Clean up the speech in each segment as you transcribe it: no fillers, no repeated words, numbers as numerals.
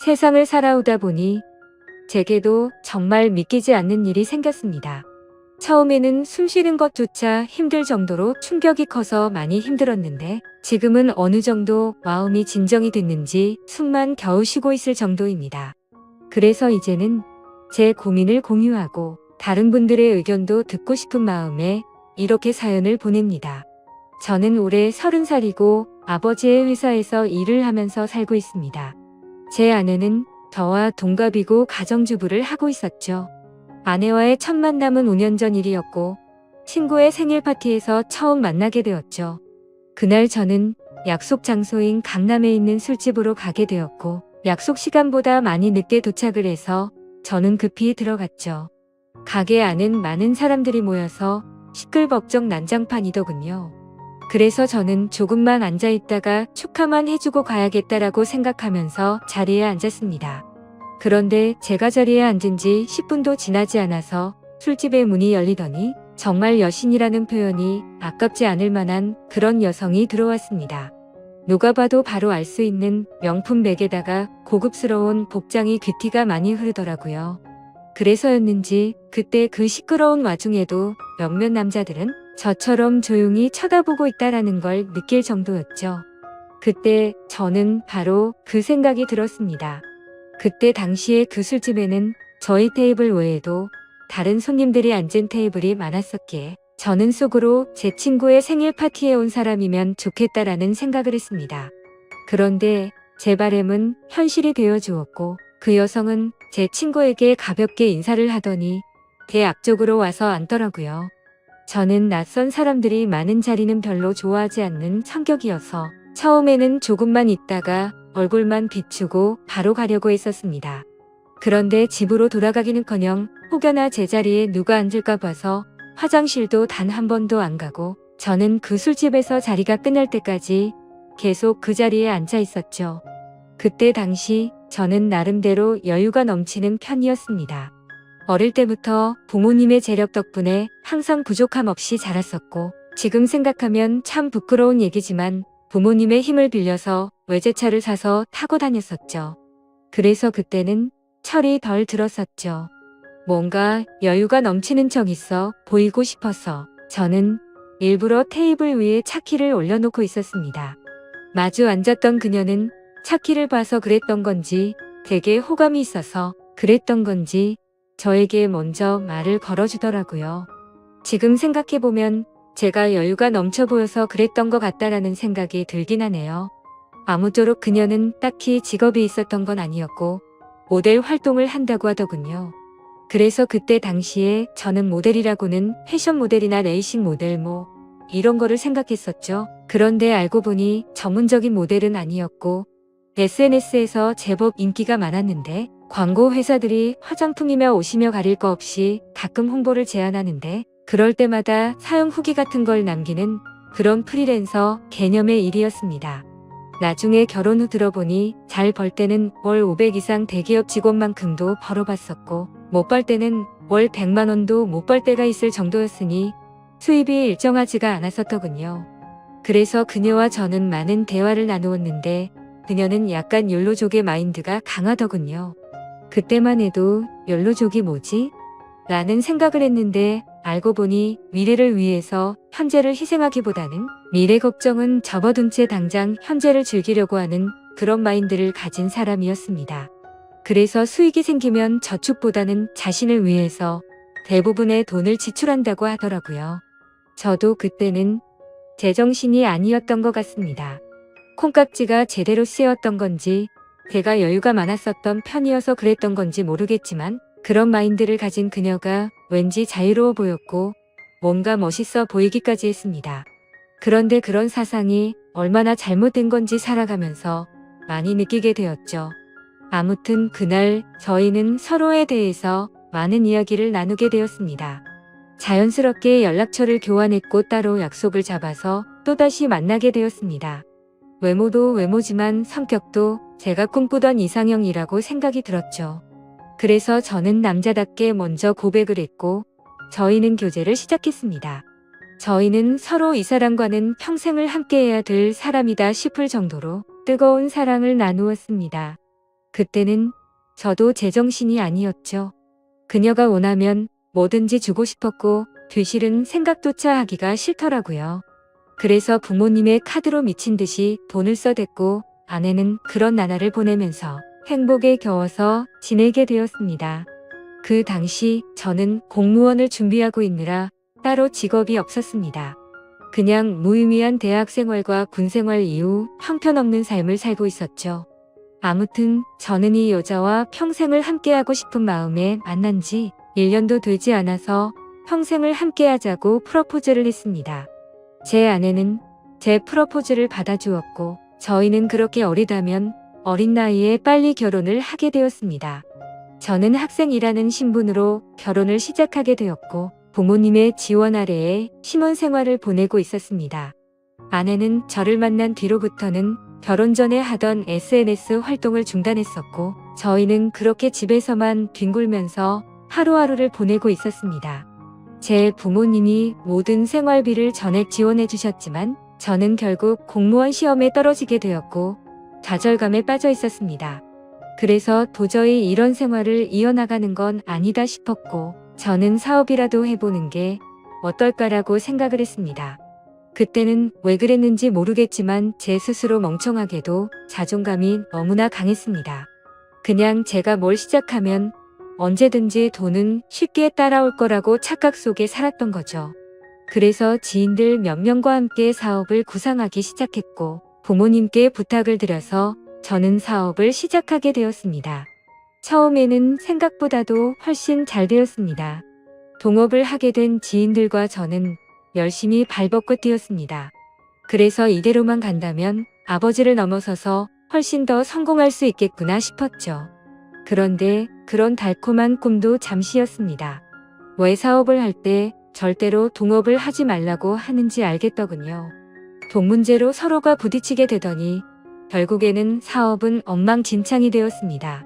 세상을 살아오다 보니 제게도 정말 믿기지 않는 일이 생겼습니다. 처음에는 숨 쉬는 것조차 힘들 정도로 충격이 커서 많이 힘들었는데 지금은 어느 정도 마음이 진정이 됐는지 숨만 겨우 쉬고 있을 정도입니다. 그래서 이제는 제 고민을 공유하고 다른 분들의 의견도 듣고 싶은 마음에 이렇게 사연을 보냅니다. 저는 올해 30살이고 아버지의 회사에서 일을 하면서 살고 있습니다. 제 아내는 저와 동갑이고 가정주부를 하고 있었죠. 아내와의 첫 만남은 5년 전 일이었고 친구의 생일 파티에서 처음 만나게 되었죠. 그날 저는 약속 장소인 강남에 있는 술집으로 가게 되었고 약속 시간보다 많이 늦게 도착을 해서 저는 급히 들어갔죠. 가게 안은 많은 사람들이 모여서 시끌벅적 난장판이더군요. 그래서 저는 조금만 앉아있다가 축하만 해주고 가야겠다라고 생각하면서 자리에 앉았습니다. 그런데 제가 자리에 앉은 지 10분도 지나지 않아서 술집의 문이 열리더니 정말 여신이라는 표현이 아깝지 않을 만한 그런 여성이 들어왔습니다. 누가 봐도 바로 알 수 있는 명품 백에다가 고급스러운 복장이 귀티가 많이 흐르더라고요. 그래서였는지 그때 그 시끄러운 와중에도 몇몇 남자들은 저처럼 조용히 쳐다보고 있다라는 걸 느낄 정도였죠. 그때 저는 바로 그 생각이 들었습니다. 그때 당시에 그 술집에는 저희 테이블 외에도 다른 손님들이 앉은 테이블이 많았었기에 저는 속으로 제 친구의 생일 파티에 온 사람이면 좋겠다라는 생각을 했습니다. 그런데 제 바람은 현실이 되어 주었고 그 여성은 제 친구에게 가볍게 인사를 하더니 제 앞쪽으로 와서 앉더라고요. 저는 낯선 사람들이 많은 자리는 별로 좋아하지 않는 성격이어서 처음에는 조금만 있다가 얼굴만 비추고 바로 가려고 했었습니다. 그런데 집으로 돌아가기는커녕 혹여나 제자리에 누가 앉을까 봐서 화장실도 단 한 번도 안 가고 저는 그 술집에서 자리가 끝날 때까지 계속 그 자리에 앉아 있었죠. 그때 당시 저는 나름대로 여유가 넘치는 편이었습니다. 어릴 때부터 부모님의 재력 덕분에 항상 부족함 없이 자랐었고 지금 생각하면 참 부끄러운 얘기지만 부모님의 힘을 빌려서 외제차를 사서 타고 다녔었죠. 그래서 그때는 철이 덜 들었었죠. 뭔가 여유가 넘치는 척 있어 보이고 싶어서 저는 일부러 테이블 위에 차키를 올려놓고 있었습니다. 마주 앉았던 그녀는 차키를 봐서 그랬던 건지 되게 호감이 있어서 그랬던 건지 저에게 먼저 말을 걸어주더라고요. 지금 생각해보면 제가 여유가 넘쳐 보여서 그랬던 것 같다라는 생각이 들긴 하네요. 아무쪼록 그녀는 딱히 직업이 있었던 건 아니었고 모델 활동을 한다고 하더군요. 그래서 그때 당시에 저는 모델이라고는 패션 모델이나 레이싱 모델 이런 거를 생각했었죠. 그런데 알고 보니 전문적인 모델은 아니었고 SNS에서 제법 인기가 많았는데 광고 회사들이 화장품이며 옷이며 가릴 거 없이 가끔 홍보를 제안하는데 그럴 때마다 사용 후기 같은 걸 남기는 그런 프리랜서 개념의 일이었습니다. 나중에 결혼 후 들어보니 잘 벌 때는 월 500 이상 대기업 직원만큼도 벌어봤었고 못 벌 때는 월 100만 원도 못 벌 때가 있을 정도였으니 수입이 일정하지가 않았었더군요. 그래서 그녀와 저는 많은 대화를 나누었는데 그녀는 약간 욜로족의 마인드가 강하더군요. 그때만 해도 욜로족이 뭐지? 라는 생각을 했는데 알고 보니 미래를 위해서 현재를 희생하기보다는 미래 걱정은 접어둔 채 당장 현재를 즐기려고 하는 그런 마인드를 가진 사람이었습니다. 그래서 수익이 생기면 저축보다는 자신을 위해서 대부분의 돈을 지출한다고 하더라고요. 저도 그때는 제정신이 아니었던 것 같습니다. 콩깍지가 제대로 씌었던 건지 제가 여유가 많았었던 편이어서 그랬던 건지 모르겠지만 그런 마인드를 가진 그녀가 왠지 자유로워 보였고 뭔가 멋있어 보이기까지 했습니다. 그런데 그런 사상이 얼마나 잘못된 건지 살아가면서 많이 느끼게 되었죠. 아무튼 그날 저희는 서로에 대해서 많은 이야기를 나누게 되었습니다. 자연스럽게 연락처를 교환했고 따로 약속을 잡아서 또다시 만나게 되었습니다. 외모도 외모지만 성격도 제가 꿈꾸던 이상형이라고 생각이 들었죠. 그래서 저는 남자답게 먼저 고백을 했고 저희는 교제를 시작했습니다. 저희는 서로 이 사람과는 평생을 함께해야 될 사람이다 싶을 정도로 뜨거운 사랑을 나누었습니다. 그때는 저도 제정신이 아니었죠. 그녀가 원하면 뭐든지 주고 싶었고 뒤실은 생각조차 하기가 싫더라고요. 그래서 부모님의 카드로 미친 듯이 돈을 써댔고 아내는 그런 나날을 보내면서 행복에 겨워서 지내게 되었습니다. 그 당시 저는 공무원을 준비하고 있느라 따로 직업이 없었습니다. 그냥 무의미한 대학 생활과 군 생활 이후 형편없는 삶을 살고 있었죠. 아무튼 저는 이 여자와 평생을 함께하고 싶은 마음에 만난 지 1년도 되지 않아서 평생을 함께하자고 프러포즈를 했습니다. 제 아내는 제 프러포즈를 받아주었고 저희는 그렇게 어리다면 어린 나이에 빨리 결혼을 하게 되었습니다. 저는 학생이라는 신분으로 결혼을 시작하게 되었고 부모님의 지원 아래에 신혼생활을 보내고 있었습니다. 아내는 저를 만난 뒤로부터는 결혼 전에 하던 SNS 활동을 중단했었고 저희는 그렇게 집에서만 뒹굴면서 하루하루를 보내고 있었습니다. 제 부모님이 모든 생활비를 전액 지원해 주셨지만 저는 결국 공무원 시험에 떨어지게 되었고 좌절감에 빠져 있었습니다. 그래서 도저히 이런 생활을 이어나가는 건 아니다 싶었고 저는 사업이라도 해보는 게 어떨까라고 생각을 했습니다. 그때는 왜 그랬는지 모르겠지만 제 스스로 멍청하게도 자존감이 너무나 강했습니다. 그냥 제가 뭘 시작하면 언제든지 돈은 쉽게 따라올 거라고 착각 속에 살았던 거죠. 그래서 지인들 몇 명과 함께 사업을 구상하기 시작했고 부모님께 부탁을 드려서 저는 사업을 시작하게 되었습니다. 처음에는 생각보다도 훨씬 잘 되었습니다. 동업을 하게 된 지인들과 저는 열심히 발벗고 뛰었습니다. 그래서 이대로만 간다면 아버지를 넘어서서 훨씬 더 성공할 수 있겠구나 싶었죠. 그런데 그런 달콤한 꿈도 잠시였습니다. 왜 사업을 할 때 절대로 동업을 하지 말라고 하는지 알겠더군요. 돈 문제로 서로가 부딪히게 되더니 결국에는 사업은 엉망진창이 되었습니다.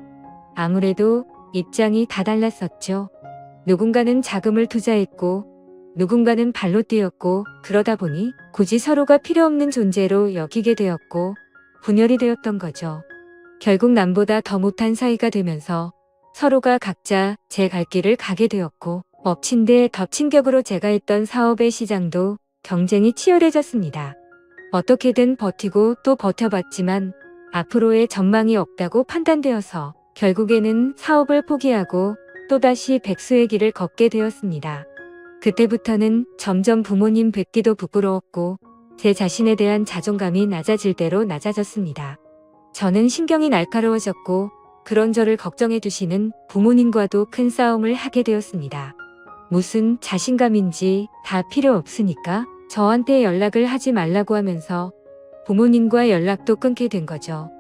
아무래도 입장이 다 달랐었죠. 누군가는 자금을 투자했고 누군가는 발로 뛰었고 그러다 보니 굳이 서로가 필요 없는 존재로 여기게 되었고 분열이 되었던 거죠. 결국 남보다 더 못한 사이가 되면서 서로가 각자 제 갈 길을 가게 되었고 엎친 데 덮친 격으로 제가 했던 사업의 시장도 경쟁이 치열해졌습니다. 어떻게든 버티고 또 버텨봤지만 앞으로의 전망이 없다고 판단되어서 결국에는 사업을 포기하고 또다시 백수의 길을 걷게 되었습니다. 그때부터는 점점 부모님 뵙기도 부끄러웠고 제 자신에 대한 자존감이 낮아질 대로 낮아졌습니다. 저는 신경이 날카로워졌고 그런 저를 걱정해 주시는 부모님과도 큰 싸움을 하게 되었습니다. 무슨 자신감인지 다 필요 없으니까 저한테 연락을 하지 말라고 하면서 부모님과 연락도 끊게 된 거죠.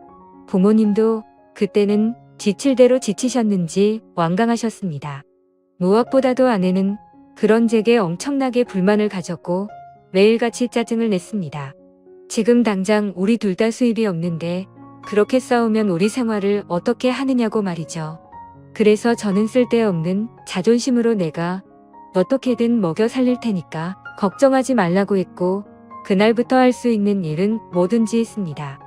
부모님도 그때는 지칠 대로 지치셨는지 완강하셨습니다. 무엇보다도 아내는 그런 제게 엄청나게 불만을 가졌고 매일같이 짜증을 냈습니다. 지금 당장 우리 둘 다 수입이 없는데 그렇게 싸우면 우리 생활을 어떻게 하느냐고 말이죠. 그래서 저는 쓸데없는 자존심으로 내가 어떻게든 먹여 살릴 테니까 걱정하지 말라고 했고 그날부터 할 수 있는 일은 뭐든지 했습니다.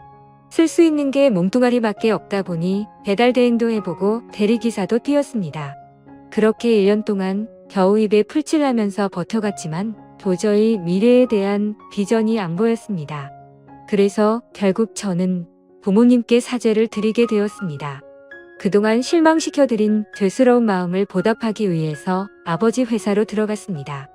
쓸 수 있는 게 몸뚱아리밖에 없다 보니 배달 대행도 해보고 대리기사도 뛰었습니다. 그렇게 1년 동안 겨우 입에 풀칠하면서 버텨갔지만 도저히 미래에 대한 비전이 안 보였습니다. 그래서 결국 저는 부모님께 사죄를 드리게 되었습니다. 그동안 실망시켜드린 죄스러운 마음을 보답하기 위해서 아버지 회사로 들어갔습니다.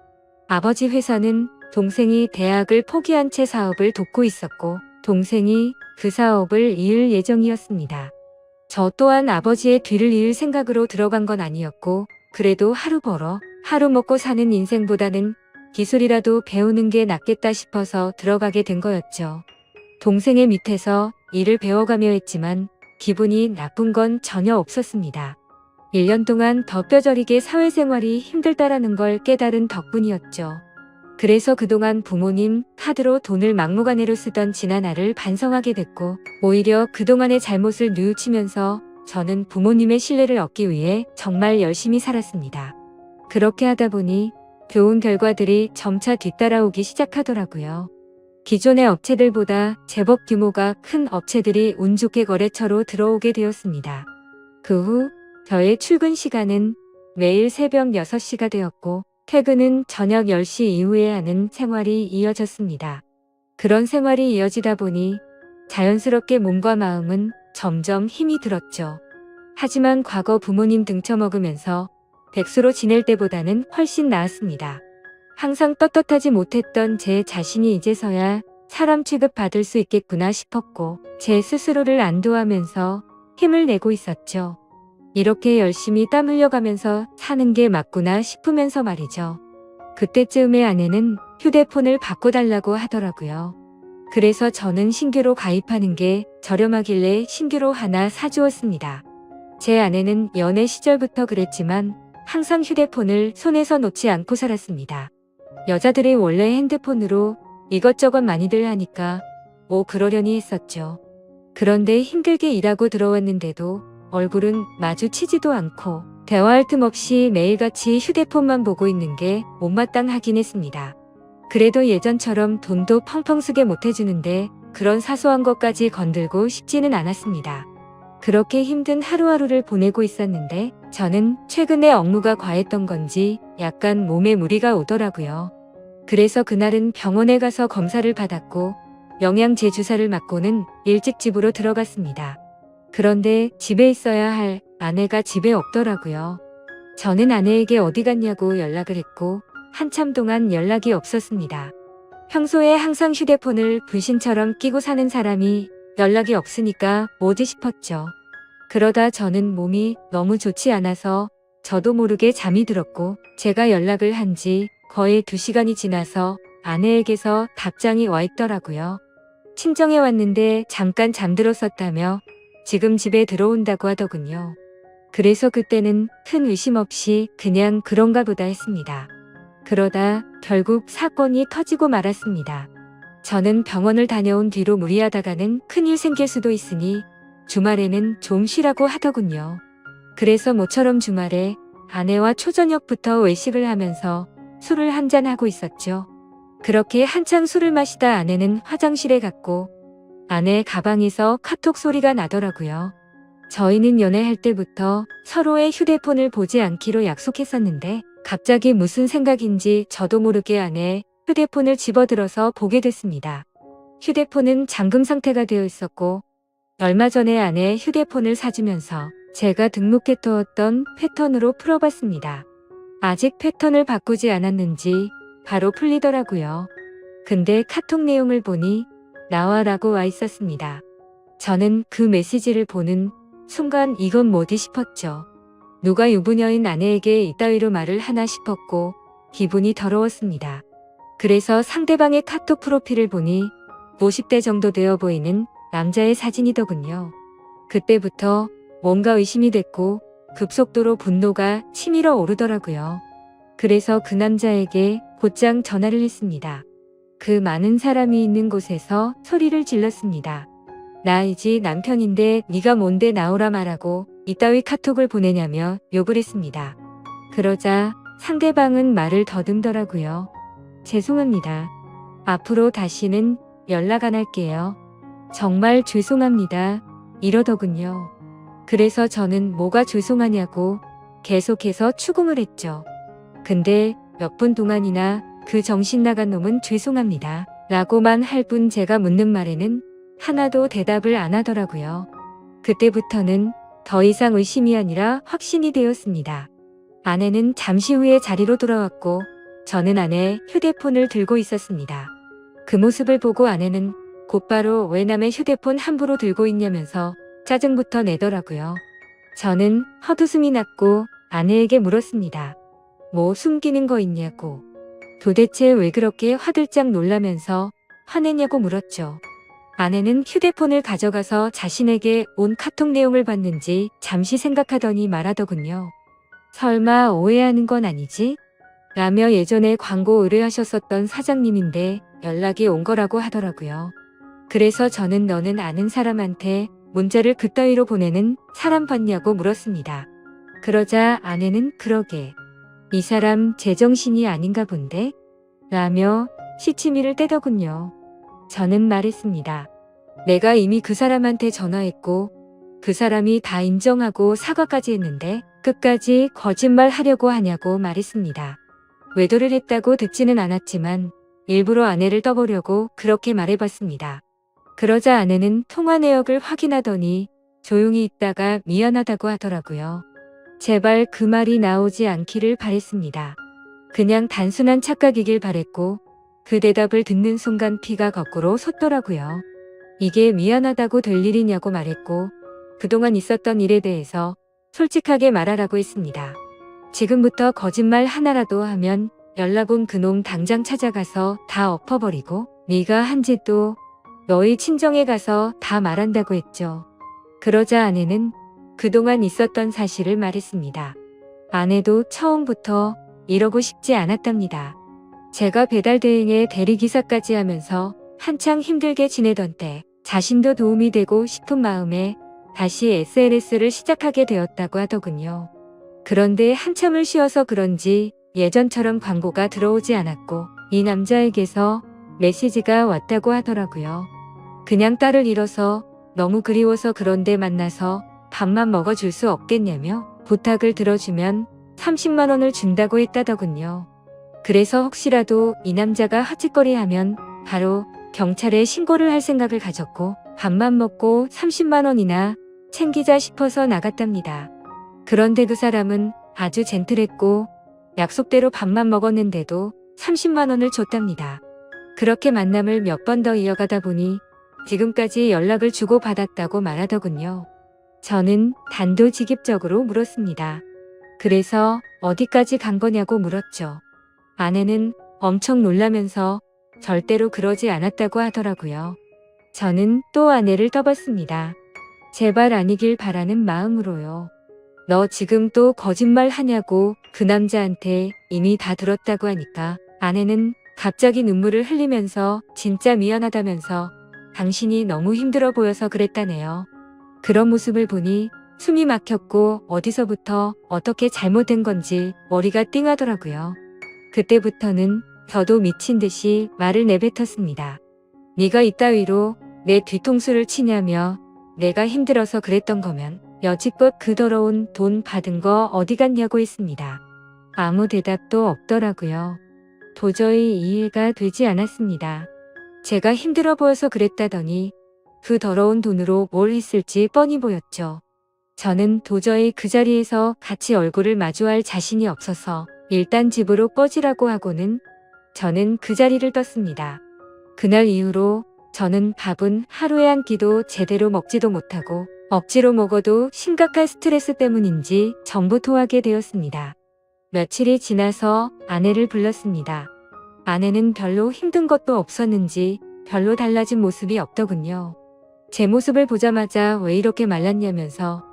아버지 회사는 동생이 대학을 포기한 채 사업을 돕고 있었고 동생이 그 사업을 이을 예정이었습니다. 저 또한 아버지의 뒤를 이을 생각으로 들어간 건 아니었고 그래도 하루 벌어 하루 먹고 사는 인생보다는 기술이라도 배우는 게 낫겠다 싶어서 들어가게 된 거였죠. 동생의 밑에서 일을 배워가며 했지만 기분이 나쁜 건 전혀 없었습니다. 1년 동안 더 뼈저리게 사회생활이 힘들다라는 걸 깨달은 덕분이었죠. 그래서 그동안 부모님 카드로 돈을 막무가내로 쓰던 지난날을 반성하게 됐고 오히려 그동안의 잘못을 뉘우치면서 저는 부모님의 신뢰를 얻기 위해 정말 열심히 살았습니다. 그렇게 하다 보니 좋은 결과들이 점차 뒤따라오기 시작하더라고요. 기존의 업체들보다 제법 규모가 큰 업체들이 운 좋게 거래처로 들어오게 되었습니다. 그 후 저의 출근 시간은 매일 새벽 6시가 되었고 퇴근은 저녁 10시 이후에 하는 생활이 이어졌습니다. 그런 생활이 이어지다 보니 자연스럽게 몸과 마음은 점점 힘이 들었죠. 하지만 과거 부모님 등쳐먹으면서 백수로 지낼 때보다는 훨씬 나았습니다. 항상 떳떳하지 못했던 제 자신이 이제서야 사람 취급받을 수 있겠구나 싶었고 제 스스로를 안도하면서 힘을 내고 있었죠. 이렇게 열심히 땀 흘려가면서 사는 게 맞구나 싶으면서 말이죠. 그때쯤에 아내는 휴대폰을 바꿔달라고 하더라고요. 그래서 저는 신규로 가입하는 게 저렴하길래 신규로 하나 사주었습니다. 제 아내는 연애 시절부터 그랬지만 항상 휴대폰을 손에서 놓지 않고 살았습니다. 여자들이 원래 핸드폰으로 이것저것 많이들 하니까 뭐 그러려니 했었죠. 그런데 힘들게 일하고 들어왔는데도 얼굴은 마주치지도 않고 대화할 틈 없이 매일같이 휴대폰만 보고 있는 게 못마땅하긴 했습니다. 그래도 예전처럼 돈도 펑펑 쓰게 못해주는데 그런 사소한 것까지 건들고 싶지는 않았습니다. 그렇게 힘든 하루하루를 보내고 있었는데 저는 최근에 업무가 과했던 건지 약간 몸에 무리가 오더라고요. 그래서 그날은 병원에 가서 검사를 받았고 영양제 주사를 맞고는 일찍 집으로 들어갔습니다. 그런데 집에 있어야 할 아내가 집에 없더라고요. 저는 아내에게 어디 갔냐고 연락을 했고 한참 동안 연락이 없었습니다. 평소에 항상 휴대폰을 불신처럼 끼고 사는 사람이 연락이 없으니까 뭐지 싶었죠. 그러다 저는 몸이 너무 좋지 않아서 저도 모르게 잠이 들었고 제가 연락을 한 지 거의 2시간이 지나서 아내에게서 답장이 와 있더라고요. 친정에 왔는데 잠깐 잠들었었다며 지금 집에 들어온다고 하더군요. 그래서 그때는 큰 의심 없이 그냥 그런가 보다 했습니다. 그러다 결국 사건이 터지고 말았습니다. 저는 병원을 다녀온 뒤로 무리하다가는 큰일 생길 수도 있으니 주말에는 좀 쉬라고 하더군요. 그래서 모처럼 주말에 아내와 초저녁부터 외식을 하면서 술을 한잔하고 있었죠. 그렇게 한창 술을 마시다 아내는 화장실에 갔고 아내 가방에서 카톡 소리가 나더라고요. 저희는 연애할 때부터 서로의 휴대폰을 보지 않기로 약속했었는데 갑자기 무슨 생각인지 저도 모르게 아내의 휴대폰을 집어들어서 보게 됐습니다. 휴대폰은 잠금 상태가 되어 있었고 얼마 전에 아내의 휴대폰을 사주면서 제가 등록해 두었던 패턴으로 풀어봤습니다. 아직 패턴을 바꾸지 않았는지 바로 풀리더라고요. 근데 카톡 내용을 보니 나와라고 와 있었습니다. 저는 그 메시지를 보는 순간 이건 뭐지 싶었죠. 누가 유부녀인 아내에게 이따위로 말을 하나 싶었고 기분이 더러웠습니다. 그래서 상대방의 카톡 프로필을 보니 50대 정도 되어 보이는 남자의 사진이더군요. 그때부터 뭔가 의심이 됐고 급속도로 분노가 치밀어 오르더라고요. 그래서 그 남자에게 곧장 전화를 했습니다. 그 많은 사람이 있는 곳에서 소리를 질렀습니다. 나 이지 남편인데 네가 뭔데 나오라 말하고 이따위 카톡을 보내냐며 욕을 했습니다. 그러자 상대방은 말을 더듬더라고요. 죄송합니다. 앞으로 다시는 연락 안 할게요. 정말 죄송합니다. 이러더군요. 그래서 저는 뭐가 죄송하냐고 계속해서 추궁을 했죠. 근데 몇 분 동안이나 그 정신 나간 놈은 죄송합니다. 라고만 할 뿐 제가 묻는 말에는 하나도 대답을 안 하더라고요. 그때부터는 더 이상 의심이 아니라 확신이 되었습니다. 아내는 잠시 후에 자리로 돌아왔고 저는 아내의 휴대폰을 들고 있었습니다. 그 모습을 보고 아내는 곧바로 왜 남의 휴대폰 함부로 들고 있냐면서 짜증부터 내더라고요. 저는 헛웃음이 났고 아내에게 물었습니다. 뭐 숨기는 거 있냐고. 도대체 왜 그렇게 화들짝 놀라면서 화내냐고 물었죠. 아내는 휴대폰을 가져가서 자신에게 온 카톡 내용을 봤는지 잠시 생각하더니 말하더군요. 설마 오해하는 건 아니지? 라며 예전에 광고 의뢰하셨었던 사장님인데 연락이 온 거라고 하더라고요. 그래서 저는 너는 아는 사람한테 문자를 그따위로 보내는 사람 봤냐고 물었습니다. 그러자 아내는 그러게. 이 사람 제정신이 아닌가 본데? 라며 시치미를 떼더군요. 저는 말했습니다. 내가 이미 그 사람한테 전화했고 그 사람이 다 인정하고 사과까지 했는데 끝까지 거짓말 하려고 하냐고 말했습니다. 외도를 했다고 듣지는 않았지만 일부러 아내를 떠보려고 그렇게 말해봤습니다. 그러자 아내는 통화 내역을 확인하더니 조용히 있다가 미안하다고 하더라고요. 제발 그 말이 나오지 않기를 바랬습니다. 그냥 단순한 착각이길 바랬고 그 대답을 듣는 순간 피가 거꾸로 솟더라고요. 이게 미안하다고 될 일이냐고 말했고 그동안 있었던 일에 대해서 솔직하게 말하라고 했습니다. 지금부터 거짓말 하나라도 하면 연락 온 그놈 당장 찾아가서 다 엎어버리고 네가 한 짓도 너희 친정에 가서 다 말한다고 했죠. 그러자 아내는 그동안 있었던 사실을 말했습니다. 아내도 처음부터 이러고 싶지 않았답니다. 제가 배달 대행에 대리기사까지 하면서 한창 힘들게 지내던 때 자신도 도움이 되고 싶은 마음에 다시 SNS를 시작하게 되었다고 하더군요. 그런데 한참을 쉬어서 그런지 예전처럼 광고가 들어오지 않았고 이 남자에게서 메시지가 왔다고 하더라고요. 그냥 딸을 잃어서 너무 그리워서 그런데 만나서 밥만 먹어줄 수 없겠냐며 부탁을 들어주면 30만 원을 준다고 했다더군요. 그래서 혹시라도 이 남자가 헛짓거리하면 바로 경찰에 신고를 할 생각을 가졌고 밥만 먹고 30만 원이나 챙기자 싶어서 나갔답니다. 그런데 그 사람은 아주 젠틀했고 약속대로 밥만 먹었는데도 30만 원을 줬답니다. 그렇게 만남을 몇 번 더 이어가다 보니 지금까지 연락을 주고받았다고 말하더군요. 저는 단도직입적으로 물었습니다. 그래서 어디까지 간 거냐고 물었죠. 아내는 엄청 놀라면서 절대로 그러지 않았다고 하더라고요. 저는 또 아내를 떠봤습니다. 제발 아니길 바라는 마음으로요. 너 지금 또 거짓말 하냐고 그 남자한테 이미 다 들었다고 하니까 아내는 갑자기 눈물을 흘리면서 진짜 미안하다면서 당신이 너무 힘들어 보여서 그랬다네요. 그런 모습을 보니 숨이 막혔고 어디서부터 어떻게 잘못된 건지 머리가 띵하더라고요. 그때부터는 저도 미친 듯이 말을 내뱉었습니다. 네가 이따위로 내 뒤통수를 치냐며 내가 힘들어서 그랬던 거면 여지껏 그 더러운 돈 받은 거 어디 갔냐고 했습니다. 아무 대답도 없더라고요. 도저히 이해가 되지 않았습니다. 제가 힘들어 보여서 그랬다더니 그 더러운 돈으로 뭘 했을지 뻔히 보였죠. 저는 도저히 그 자리에서 같이 얼굴을 마주할 자신이 없어서 일단 집으로 꺼지라고 하고는 저는 그 자리를 떴습니다. 그날 이후로 저는 밥은 하루에 한 끼도 제대로 먹지도 못하고 억지로 먹어도 심각한 스트레스 때문인지 전부 토하게 되었습니다. 며칠이 지나서 아내를 불렀습니다. 아내는 별로 힘든 것도 없었는지 별로 달라진 모습이 없더군요. 제 모습을 보자마자 왜 이렇게 말랐냐면서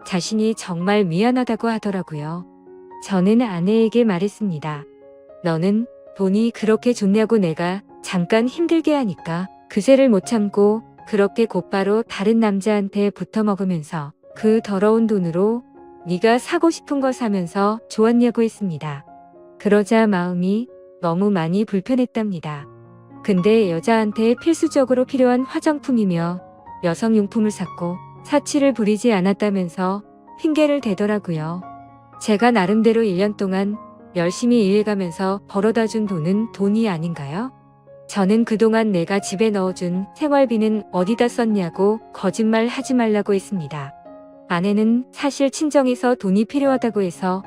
자신이 정말 미안하다고 하더라고요. 저는 아내에게 말했습니다. 너는 돈이 그렇게 좋냐고 내가 잠깐 힘들게 하니까 그새를 못 참고 그렇게 곧바로 다른 남자한테 붙어먹으면서 그 더러운 돈으로 네가 사고 싶은 거 사면서 좋았냐고 했습니다. 그러자 마음이 너무 많이 불편했답니다. 근데 여자한테 필수적으로 필요한 화장품이며 여성용품을 샀고 사치를 부리지 않았다면서 핑계를 대더라고요. 제가 나름대로 1년 동안 열심히 일해가면서 벌어다 준 돈은 돈이 아닌가요? 저는 그동안 내가 집에 넣어준 생활비는 어디다 썼냐고 거짓말 하지 말라고 했습니다. 아내는 사실 친정에서 돈이 필요하다고 해서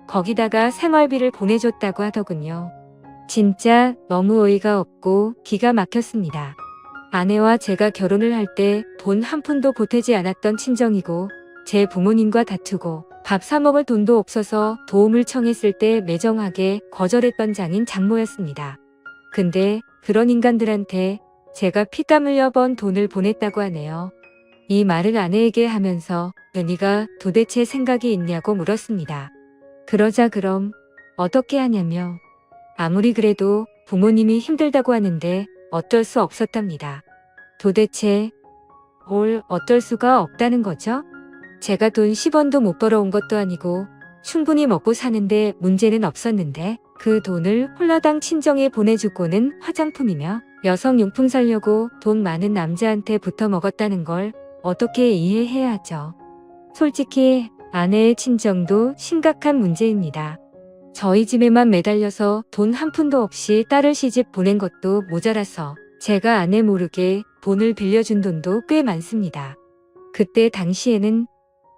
거기다가 생활비를 보내줬다고 하더군요. 진짜 너무 어이가 없고 기가 막혔습니다. 아내와 제가 결혼을 할 때 돈 한 푼도 보태지 않았던 친정이고 제 부모님과 다투고 밥 사 먹을 돈도 없어서 도움을 청했을 때 매정하게 거절했던 장인 장모였습니다. 근데 그런 인간들한테 제가 피땀 흘려 번 돈을 보냈다고 하네요. 이 말을 아내에게 하면서 네가 도대체 생각이 있냐고 물었습니다. 그러자 그럼 어떻게 하냐며 아무리 그래도 부모님이 힘들다고 하는데 어쩔 수 없었답니다. 도대체 뭘 어쩔 수가 없다는 거죠? 제가 돈 10원도 못 벌어온 것도 아니고 충분히 먹고 사는데 문제는 없었는데 그 돈을 홀라당 친정에 보내주고는 화장품이며 여성용품 사려고 돈 많은 남자한테 붙어 먹었다는 걸 어떻게 이해해야 하죠? 솔직히 아내의 친정도 심각한 문제입니다. 저희 집에만 매달려서 돈 한 푼도 없이 딸을 시집 보낸 것도 모자라서 제가 아내 모르게 돈을 빌려준 돈도 꽤 많습니다. 그때 당시에는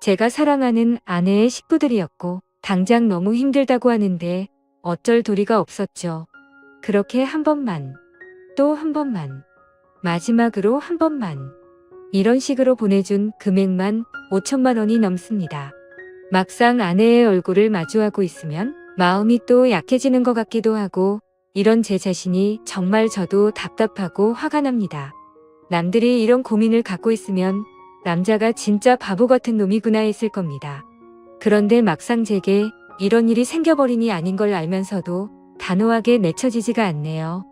제가 사랑하는 아내의 식구들이었고 당장 너무 힘들다고 하는데 어쩔 도리가 없었죠. 그렇게 한 번만, 또 한 번만, 마지막으로 한 번만 이런 식으로 보내준 금액만 5천만 원이 넘습니다. 막상 아내의 얼굴을 마주하고 있으면 마음이 또 약해지는 것 같기도 하고 이런 제 자신이 정말 저도 답답하고 화가 납니다. 남들이 이런 고민을 갖고 있으면 남자가 진짜 바보 같은 놈이구나 했을 겁니다. 그런데 막상 제게 이런 일이 생겨버리니 아닌 걸 알면서도 단호하게 내쳐지지가 않네요.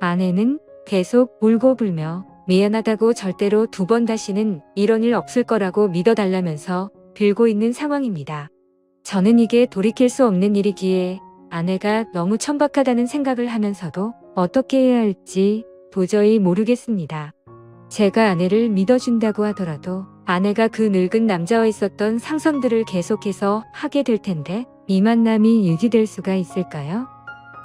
아내는 계속 울고 불며 미안하다고 절대로 두 번 다시는 이런 일 없을 거라고 믿어달라면서 빌고 있는 상황입니다. 저는 이게 돌이킬 수 없는 일이기에 아내가 너무 천박하다는 생각을 하면서도 어떻게 해야 할지 도저히 모르겠습니다. 제가 아내를 믿어준다고 하더라도 아내가 그 늙은 남자와 있었던 상상들을 계속해서 하게 될 텐데 이 만남이 유지될 수가 있을까요?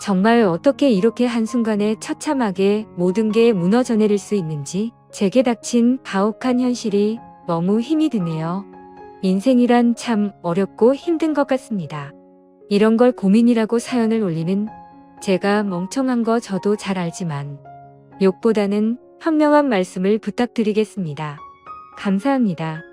정말 어떻게 이렇게 한순간에 처참하게 모든 게 무너져 내릴 수 있는지 제게 닥친 가혹한 현실이 너무 힘이 드네요. 인생이란 참 어렵고 힘든 것 같습니다. 이런 걸 고민이라고 사연을 올리는 제가 멍청한 거 저도 잘 알지만 욕보다는 현명한 말씀을 부탁드리겠습니다. 감사합니다.